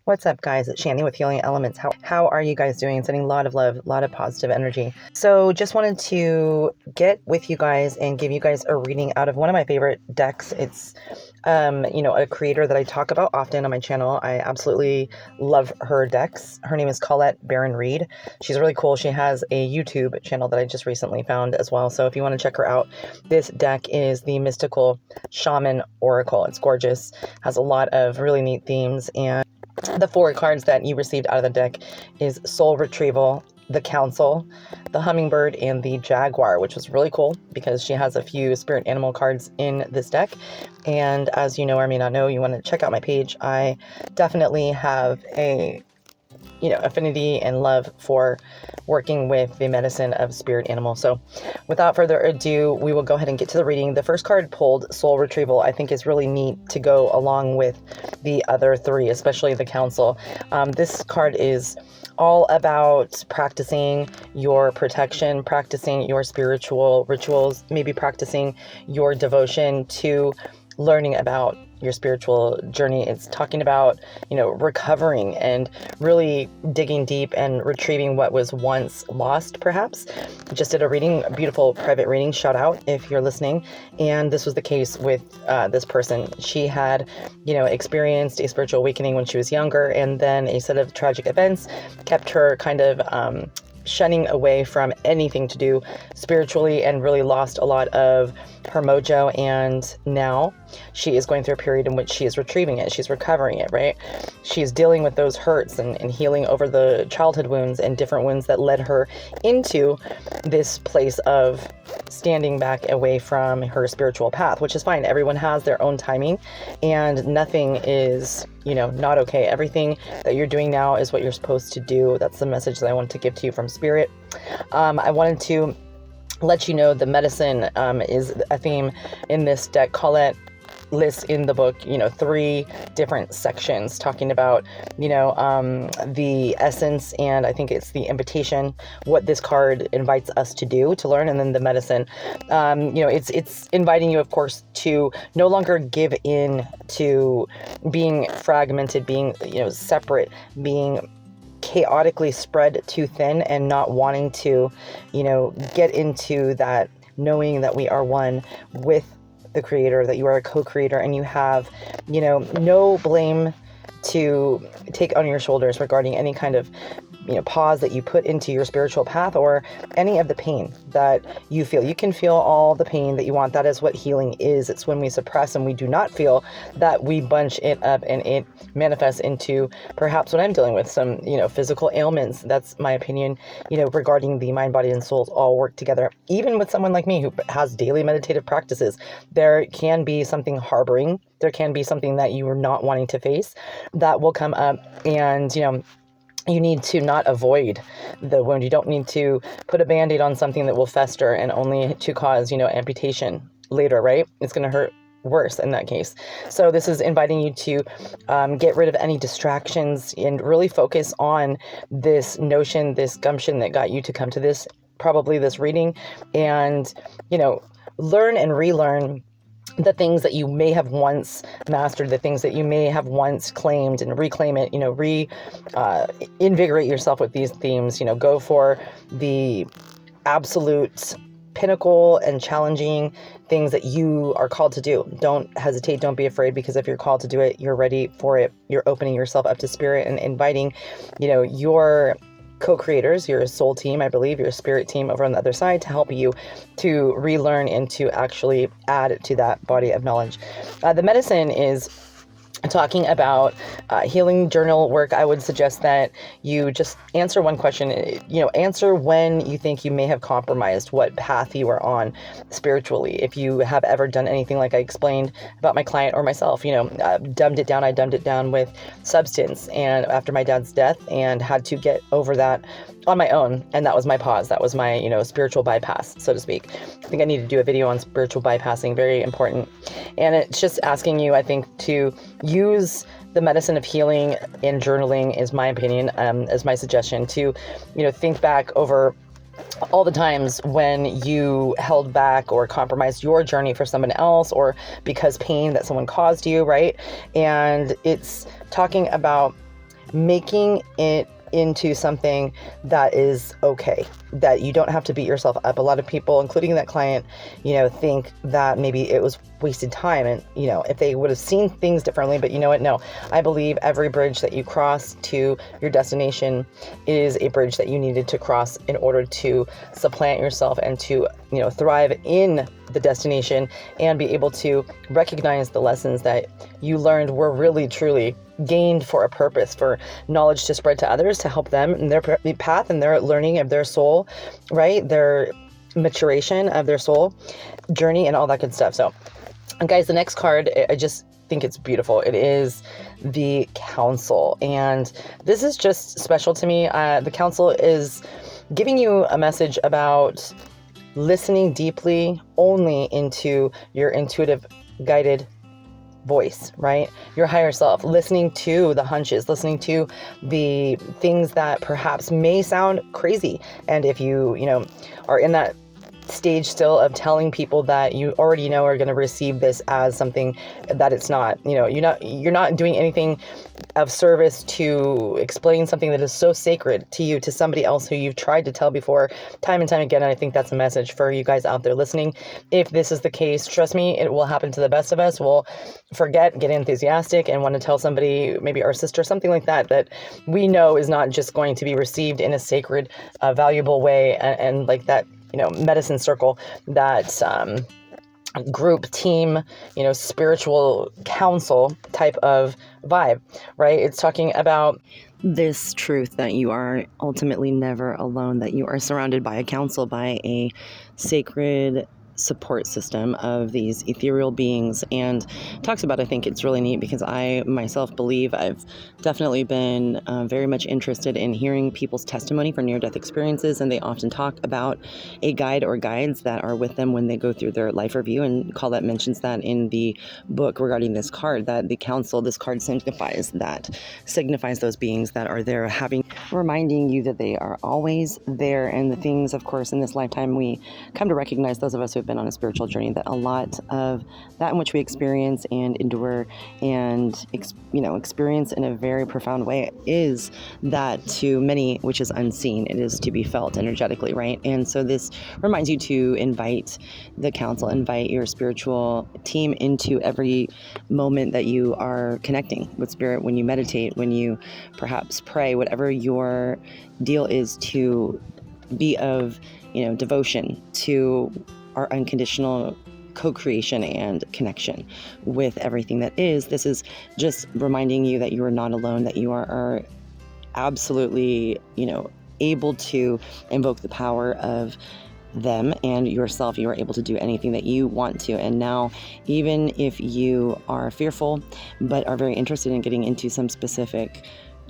What's up, guys? It's Shandy with Healing Elements. How are you guys doing? Sending a lot of love, a lot of positive energy. So just wanted to get with you guys and give you guys a reading out of one of my favorite decks. It's a creator that I talk about often on my channel. I absolutely love her decks. Her name is Colette Baron Reid. She's really cool. She has a YouTube channel that I just recently found as well. So if you want to check her out, this deck is the mystical Shaman Oracle. It's gorgeous. Has a lot of really neat themes, and the 4 cards that you received out of the deck is Soul Retrieval, the Council, the Hummingbird, and the Jaguar, which was really cool because she has a few spirit animal cards in this deck. And as you know or may not know, you want to check out my page. I definitely have a affinity and love for working with the medicine of spirit animal. So without further ado, we will go ahead and get to the reading. The first card pulled, Soul Retrieval, I think is really neat to go along with the other 3, especially the Council. This card is all about practicing your protection, practicing your spiritual rituals, maybe practicing your devotion to learning about your spiritual journey. It's talking about, recovering and really digging deep and retrieving what was once lost, perhaps. Just did a reading, a beautiful private reading, shout out if you're listening. And this was the case with this person. She had, experienced a spiritual awakening when she was younger, and then a set of tragic events kept her kind of shunning away from anything to do spiritually, and really lost a lot of her mojo. And now she is going through a period in which she is retrieving it. She's recovering it, right? She's dealing with those hurts and healing over the childhood wounds and different wounds that led her into this place of standing back away from her spiritual path, which is fine. Everyone has their own timing, and nothing is, not okay. Everything that you're doing now is what you're supposed to do. That's the message that I wanted to give to you from Spirit. I wanted to let you know the medicine is a theme in this deck. Collette lists in the book, 3 different sections talking about, the essence, and I think it's the invitation, what this card invites us to do, to learn, and then the medicine. It's inviting you, of course, to no longer give in to being fragmented, being, separate, being chaotically spread too thin, and not wanting to, get into that knowing that we are one with the creator, that you are a co-creator, and you have, no blame to take on your shoulders regarding any kind of, pause that you put into your spiritual path, or any of the pain that you feel. You can feel all the pain that you want. That is what healing is. It's when we suppress and we do not feel, that we bunch it up and it manifests into perhaps what I'm dealing with, some, physical ailments. That's my opinion, regarding the mind, body, and souls all work together. Even with someone like me who has daily meditative practices, there can be something harboring. There can be something that you are not wanting to face that will come up, and, you need to not avoid the wound. You don't need to put a Band-Aid on something that will fester and only to cause, amputation later, right? It's going to hurt worse in that case. So this is inviting you to get rid of any distractions and really focus on this notion, this gumption that got you to come to this, probably this reading, and, learn and relearn the things that you may have once mastered, the things that you may have once claimed, and reclaim it, invigorate yourself with these themes, go for the absolute pinnacle and challenging things that you are called to do. Don't hesitate. Don't be afraid, because if you're called to do it, you're ready for it. You're opening yourself up to spirit and inviting, your co-creators, your soul team, I believe, your spirit team over on the other side, to help you to relearn and to actually add to that body of knowledge. The medicine is talking about healing journal work. I would suggest that you just answer one question, answer when you think you may have compromised what path you are on spiritually. If you have ever done anything like I explained about my client or myself, I dumbed it down with substance, and after my dad's death, and had to get over that on my own. And that was my pause. That was my, spiritual bypass, so to speak. I think I need to do a video on spiritual bypassing, very important. And it's just asking you, I think, to use the medicine of healing and journaling, is my opinion, as my suggestion, to, think back over all the times when you held back or compromised your journey for someone else, or because pain that someone caused you, right? And it's talking about making it into something that is okay, that you don't have to beat yourself up. A lot of people, including that client, think that maybe it was wasted time, and if they would have seen things differently. But you know what? No, I believe every bridge that you cross to your destination is a bridge that you needed to cross in order to supplant yourself and to thrive in the destination and be able to recognize the lessons that you learned were really truly gained for a purpose, for knowledge to spread to others, to help them in their path and their learning of their soul, right? Their maturation of their soul journey and all that good stuff. So guys, the next card, I just think it's beautiful. It is the Council. And this is just special to me. The Council is giving you a message about listening deeply only into your intuitive guided voice, right? Your higher self, listening to the hunches, listening to the things that perhaps may sound crazy. And if you are in that stage still of telling people that you already know are going to receive this as something that it's not, you're not doing anything of service to explain something that is so sacred to you, to somebody else who you've tried to tell before time and time again. And I think that's a message for you guys out there listening. If this is the case, trust me, it will happen to the best of us. We'll forget, get enthusiastic, and want to tell somebody, maybe our sister, something like that, that we know is not just going to be received in a sacred, valuable way, and like that, medicine circle, that group, team, spiritual council type of vibe, right? It's talking about this truth that you are ultimately never alone, that you are surrounded by a council, by a sacred support system of these ethereal beings. And talks about, I think it's really neat because I myself believe I've definitely been very much interested in hearing people's testimony for near-death experiences, and they often talk about a guide or guides that are with them when they go through their life review. And Collette mentions that in the book regarding this card, that the council, this card signifies those beings that are there, reminding you that they are always there. And the things, of course, in this lifetime, we come to recognize, those of us who have been on a spiritual journey, that a lot of that in which we experience and endure and experience in a very profound way is that to many which is unseen. It is to be felt energetically, right? And so this reminds you to invite the council, invite your spiritual team into every moment that you are connecting with spirit, when you meditate, when you perhaps pray, whatever your deal is, to be of devotion to our unconditional co-creation and connection with everything that is. This is just reminding you that you are not alone, that you are absolutely, able to invoke the power of them and yourself. You are able to do anything that you want to. And now, even if you are fearful, but are very interested in getting into some specific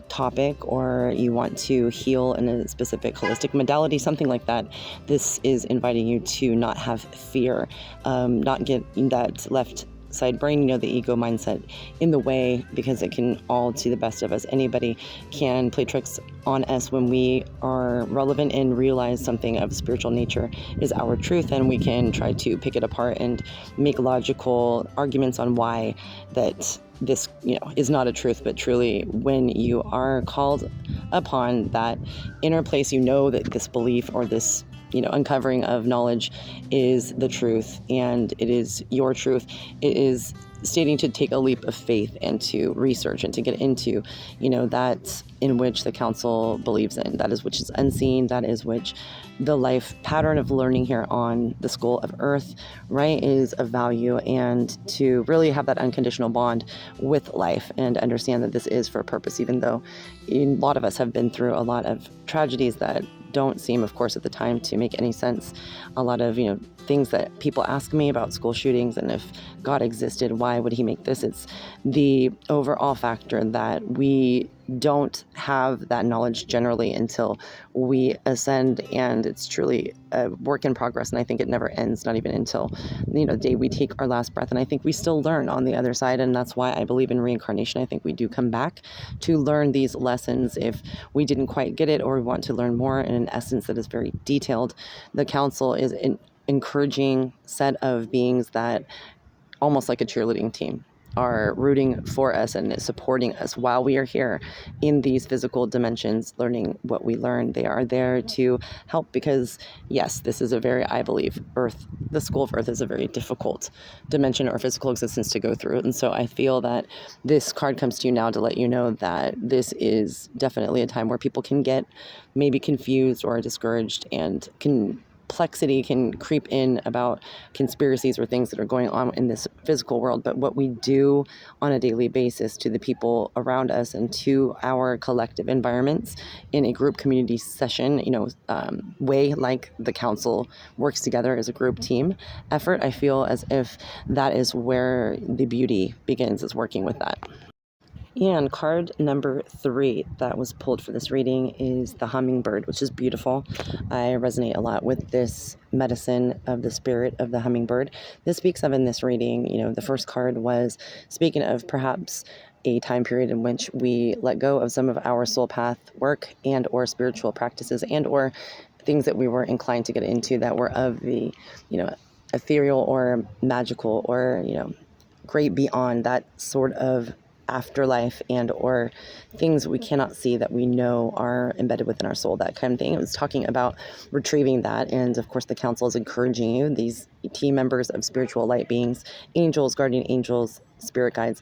topic, or you want to heal in a specific holistic modality, something like that, this is inviting you to not have fear, not get that left side brain, the ego mindset in the way, because it can all, to the best of us, anybody can play tricks on us when we are relevant and realize something of spiritual nature is our truth, and we can try to pick it apart and make logical arguments on why that this, is not a truth. But truly, when you are called upon that inner place, that this belief or this, uncovering of knowledge is the truth, and it is your truth. It is stating to take a leap of faith and to research and to get into, that in which the council believes in, that is which is unseen, that is which the life pattern of learning here on the skull of Earth, right, is of value, and to really have that unconditional bond with life and understand that this is for a purpose, even though a lot of us have been through a lot of tragedies that don't seem, of course, at the time to make any sense. A lot of, things that people ask me about school shootings, and if God existed, why would he make this? It's the overall factor that we don't have that knowledge generally until we ascend, and it's truly a work in progress. And I think it never ends, not even until, the day we take our last breath. And I think we still learn on the other side. And that's why I believe in reincarnation. I think we do come back to learn these lessons if we didn't quite get it, or we want to learn more in an essence that is very detailed. The council is an encouraging set of beings that almost like a cheerleading team. are rooting for us and supporting us while we are here in these physical dimensions, learning what we learn. They are there to help because, yes, this is a very, I believe, Earth, the school of Earth is a very difficult dimension or physical existence to go through. And so I feel that this card comes to you now to let you know that this is definitely a time where people can get maybe confused or discouraged, and complexity can creep in about conspiracies or things that are going on in this physical world. But what we do on a daily basis to the people around us and to our collective environments in a group community session, way like the council works together as a group team effort, I feel as if that is where the beauty begins, is working with that. And card number 3 that was pulled for this reading is the hummingbird, which is beautiful. I resonate a lot with this medicine of the spirit of the hummingbird. This speaks of, in this reading, the first card was speaking of perhaps a time period in which we let go of some of our soul path work and or spiritual practices and or things that we were inclined to get into that were of the, ethereal or magical or, great beyond that sort of afterlife and or things we cannot see that we know are embedded within our soul, that kind of thing. It was talking about retrieving that. And of course, the council is encouraging you, these team members of spiritual light beings, angels, guardian angels, spirit guides,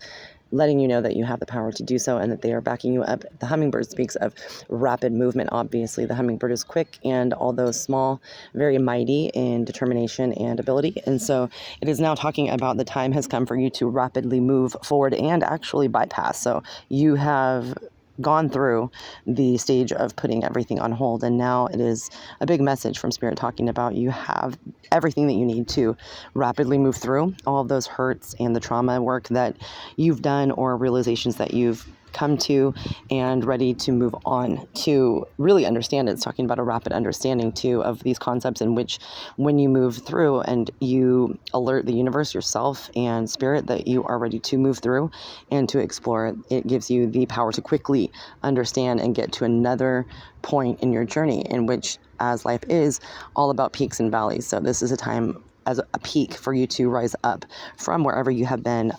letting you know that you have the power to do so and that they are backing you up. The hummingbird speaks of rapid movement. Obviously, the hummingbird is quick and although small, very mighty in determination and ability. And so it is now talking about the time has come for you to rapidly move forward and actually bypass. So you have gone through the stage of putting everything on hold, and now it is a big message from Spirit talking about you have everything that you need to rapidly move through all of those hurts and the trauma work that you've done or realizations that you've come to and ready to move on to really understand it. It's talking about a rapid understanding too of these concepts, in which when you move through and you alert the universe, yourself, and spirit that you are ready to move through and to explore, it gives you the power to quickly understand and get to another point in your journey, in which, as life is all about peaks and valleys. So this is a time as a peak for you to rise up from wherever you have been,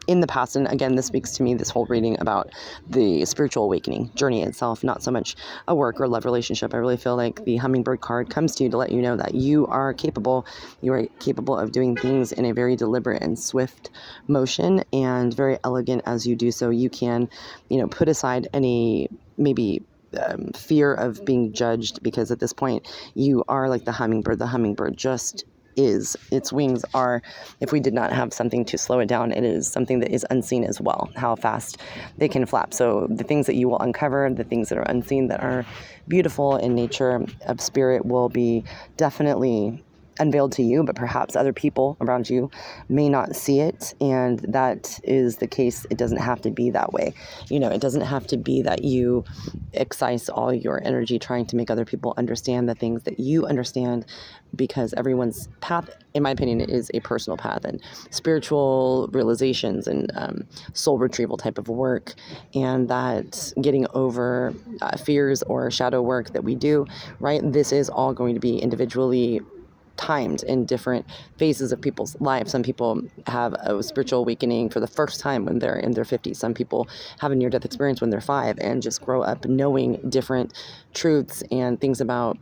in the past. And again, this speaks to me, this whole reading, about the spiritual awakening journey itself, not so much a work or love relationship. I really feel like the hummingbird card comes to you to let you know that you are capable of doing things in a very deliberate and swift motion, and very elegant as you do so. You can, put aside any maybe fear of being judged, because at this point you are like the hummingbird. The hummingbird just is. Its wings are, if we did not have something to slow it down, it is something that is unseen as well, how fast they can flap. So the things that you will uncover, the things that are unseen, that are beautiful in nature of spirit, will be definitely unveiled to you, but perhaps other people around you may not see it. And that is the case. It doesn't have to be that way. It doesn't have to be that you excise all your energy trying to make other people understand the things that you understand, because everyone's path, in my opinion, is a personal path, and spiritual realizations and soul retrieval type of work, and that getting over fears or shadow work that we do, right? This is all going to be individually timed in different phases of people's lives. Some people have a spiritual awakening for the first time when they're in their 50s. Some people have a near-death experience when they're 5 and just grow up knowing different truths and things about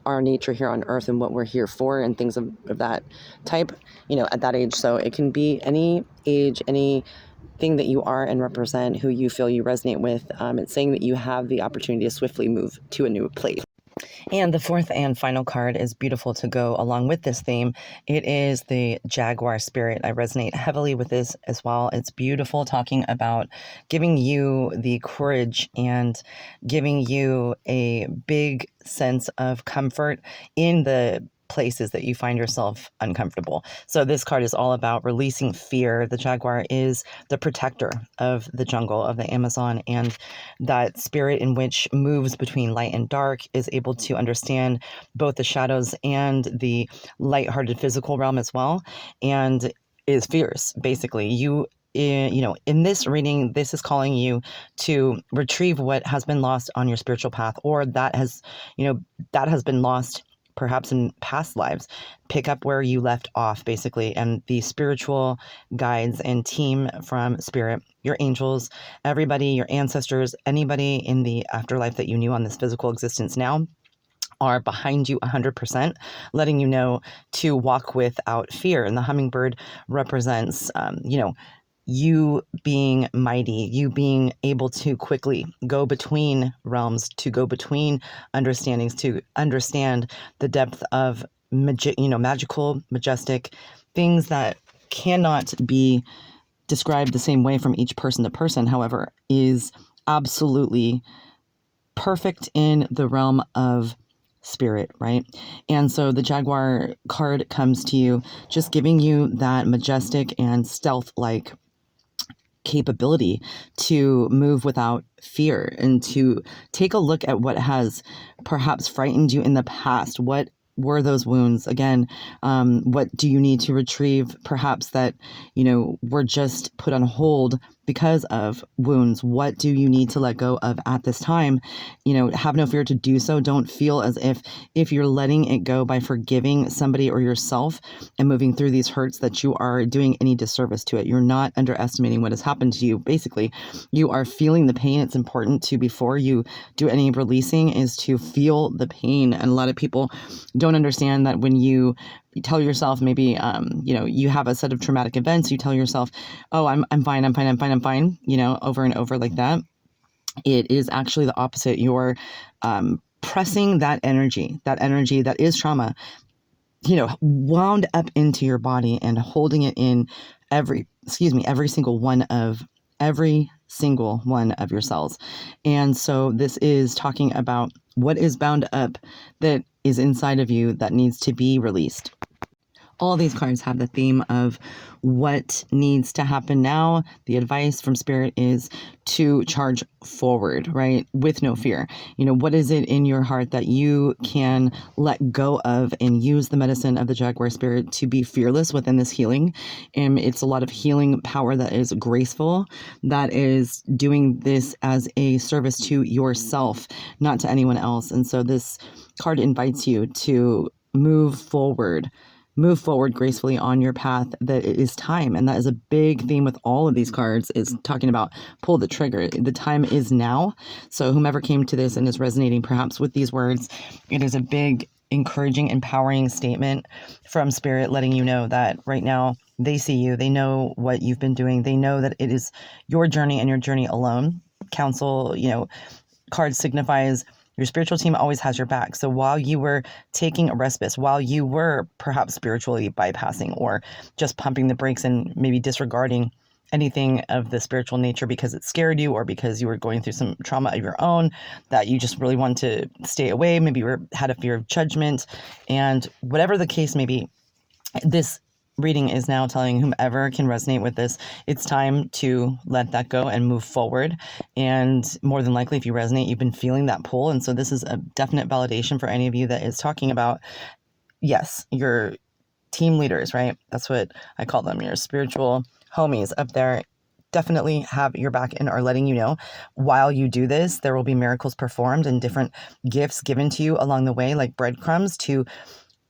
our nature here on earth and what we're here for, and things of that type, at that age. So it can be any age, any thing that you are and represent, who you feel you resonate with. It's saying that you have the opportunity to swiftly move to a new place. And the fourth and final card is beautiful to go along with this theme. It is the Jaguar Spirit. I resonate heavily with this as well. It's beautiful, talking about giving you the courage and giving you a big sense of comfort in the places that you find yourself uncomfortable. So this card is all about releasing fear. The jaguar is the protector of the jungle, of the Amazon, and that spirit in which moves between light and dark is able to understand both the shadows and the light-hearted physical realm as well, and is fierce. Basically, in this reading, this is calling you to retrieve what has been lost on your spiritual path, or that has been lost perhaps in past lives. Pick up where you left off, basically. And the spiritual guides and team from Spirit, your angels, everybody, your ancestors, anybody in the afterlife that you knew on this physical existence now, are behind you 100%, letting you know to walk without fear. And the hummingbird represents, you being mighty, you being able to quickly go between realms, to go between understandings, to understand the depth of magical, majestic things that cannot be described the same way from each person to person, however, is absolutely perfect in the realm of spirit, right? And so the Jaguar card comes to you just giving you that majestic and stealth-like capability to move without fear and to take a look at what has perhaps frightened you in the past. What were those wounds? Again, what do you need to retrieve perhaps that, were just put on hold because of wounds? What do you need to let go of at this time? Have no fear to do so. Don't feel as if you're letting it go by forgiving somebody or yourself and moving through these hurts that you are doing any disservice to it. You're not underestimating what has happened to you. Basically, you are feeling the pain. It's important to, before you do any releasing, is to feel the pain. And a lot of people don't understand that when you tell yourself, maybe, you have a set of traumatic events, you tell yourself, oh, I'm fine, over and over like that. It is actually the opposite. You're pressing that energy that is trauma, wound up into your body and holding it in every single one of your cells. And so this is talking about what is bound up that is inside of you that needs to be released. All these cards have the theme of what needs to happen now. The advice from Spirit is to charge forward, right? With no fear. What is it in your heart that you can let go of and use the medicine of the Jaguar Spirit to be fearless within this healing? And it's a lot of healing power that is graceful, that is doing this as a service to yourself, not to anyone else. And so this card invites you to move forward gracefully on your path, that it is time. And that is a big theme with all of these cards, is talking about pull the trigger. The time is now. So whomever came to this and is resonating perhaps with these words, it is a big, encouraging, empowering statement from Spirit, letting you know that right now they see you. They know what you've been doing. They know that it is your journey and your journey alone. Council, card signifies your spiritual team always has your back. So while you were taking a respite, while you were perhaps spiritually bypassing or just pumping the brakes and maybe disregarding anything of the spiritual nature because it scared you or because you were going through some trauma of your own that you just really wanted to stay away, maybe you had a fear of judgment, and whatever the case may be, this reading is now telling whomever can resonate with this, it's time to let that go and move forward. And more than likely, if you resonate, you've been feeling that pull. And so this is a definite validation for any of you that is talking about, yes, your team leaders, right? That's what I call them, your spiritual homies up there. Definitely have your back and are letting you know while you do this, there will be miracles performed and different gifts given to you along the way, like breadcrumbs to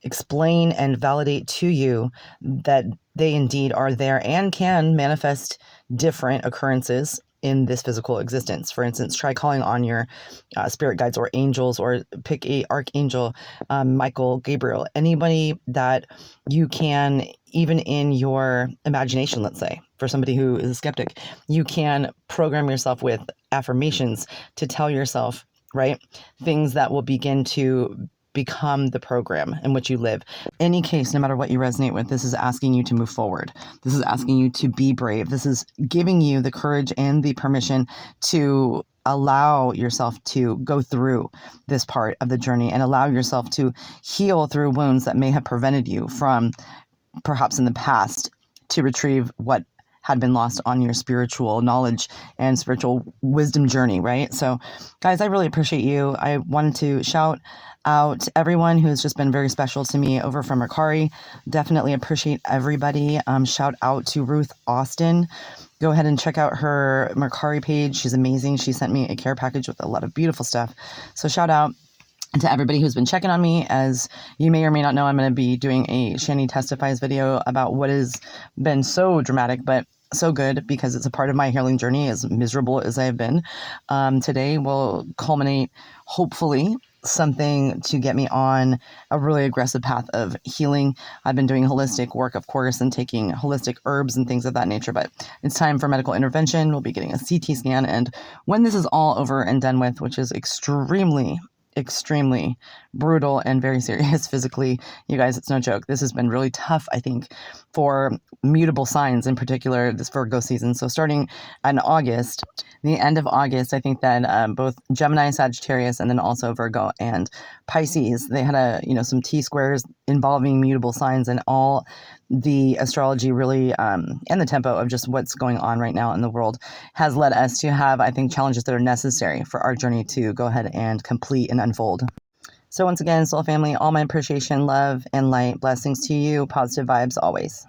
explain and validate to you that they indeed are there and can manifest different occurrences in this physical existence. For instance, try calling on your spirit guides or angels, or pick a archangel, Michael, Gabriel, anybody that you can, even in your imagination, let's say, for somebody who is a skeptic, you can program yourself with affirmations to tell yourself, right, things that will begin to become the program in which you live. Any case, no matter what you resonate with, this is asking you to move forward. This is asking you to be brave. This is giving you the courage and the permission to allow yourself to go through this part of the journey and allow yourself to heal through wounds that may have prevented you from, perhaps in the past, to retrieve what had been lost on your spiritual knowledge and spiritual wisdom journey, right? So, guys, I really appreciate you. I wanted to shout out everyone who's just been very special to me over from Mercari. Definitely appreciate everybody. Shout out to Ruth Austin. Go ahead and check out her Mercari page. She's amazing. She sent me a care package with a lot of beautiful stuff. So shout out. And to everybody who's been checking on me, as you may or may not know, I'm going to be doing a Shani Testifies video about what has been so dramatic, but so good because it's a part of my healing journey, as miserable as I have been. Today will culminate, hopefully, something to get me on a really aggressive path of healing. I've been doing holistic work, of course, and taking holistic herbs and things of that nature, but it's time for medical intervention. We'll be getting a CT scan, and when this is all over and done with, which is extremely brutal and very serious physically, you guys, it's no joke. This has been really tough, I think, for mutable signs, in particular this Virgo season. So starting in August, the end of August, I think that both Gemini, Sagittarius, and then also Virgo and Pisces, they had some T-squares involving mutable signs, and all the astrology really and the tempo of just what's going on right now in the world has led us to have, I think, challenges that are necessary for our journey to go ahead and complete and unfold. So once again, soul family, all my appreciation, love, and light. Blessings to you. Positive vibes always.